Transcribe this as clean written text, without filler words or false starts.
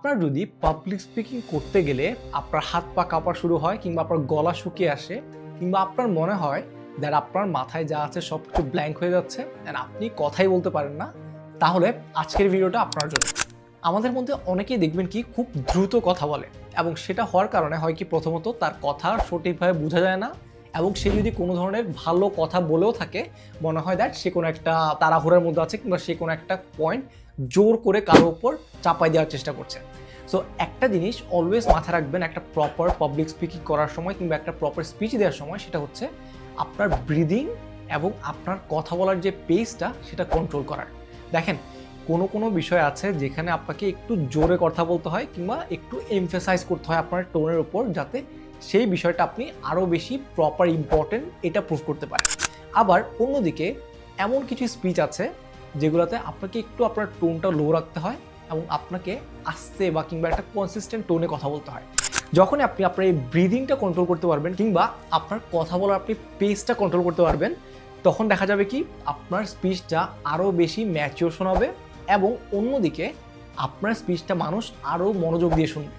আপনার যদি public speaking করতে গেলে আপনার হাত পা কাঁপা শুরু হয় কিংবা আপনার গলা শুকিয়ে আসে কিংবা আপনার মনে হয় দ্যাট আপনার মাথায় যা আছে সব কিছু ব্ল্যাঙ্ক হয়ে যাচ্ছে অ্যান্ড আপনি কথাই বলতে পারেন না, তাহলে আজকের ভিডিওটা আপনার জন্য। আমাদের মধ্যে অনেকেই দেখবেন কি খুব দ্রুত কথা বলে এবং সেটা হওয়ার কারণে হয় কি প্রথমত তার কথা সঠিকভাবে বোঝা যায় না এবং সে যদি কোনো ধরনের ভালো কথা বলেও থাকে মনে হয় দ্যাট সে কোনো একটা তাড়াহুড়ার মধ্যে আছে কিংবা সে কোনো একটা পয়েন্ট জোর করে কারোর উপর চাপাই দেওয়ার চেষ্টা করছে। সো একটা জিনিস অলওয়েজ মাথায় রাখবেন একটা প্রপার পাবলিক স্পিকিং করার সময় কিংবা একটা প্রপার স্পিচ দেওয়ার সময়, সেটা হচ্ছে আপনার ব্রিদিং এবং আপনার কথা বলার যে পেসটা সেটা কন্ট্রোল করার। দেখেন, কোনো কোনো বিষয় আছে যেখানে আপনাকে একটু জোরে কথা বলতে হয় কিংবা একটু এমফেসাইজ করতে হয় আপনার টোনের উপর, যাতে সেই বিষয়টা আপনি আরও বেশি প্রপার ইম্পর্টেন্ট এটা প্রুভ করতে পারেন। আবার অন্যদিকে এমন কিছু স্পিচ আছে যেগুলোতে আপনাকে একটু আপনার টোনটা লো রাখতে হয় এবং আপনাকে আস্তে বা কিংবা একটা কনসিস্টেন্ট টোনে কথা বলতে হয়। যখন আপনি আপনার এই ব্রিদিংটা কন্ট্রোল করতে পারবেন কিংবা আপনার কথা বলার আপনি পেসটা কন্ট্রোল করতে পারবেন, তখন দেখা যাবে কি আপনার স্পিচটা আরও বেশি ম্যাচিওর শোনাবে এবং অন্যদিকে আপনার স্পিচটা মানুষ আরও মনোযোগ দিয়ে শুনবে।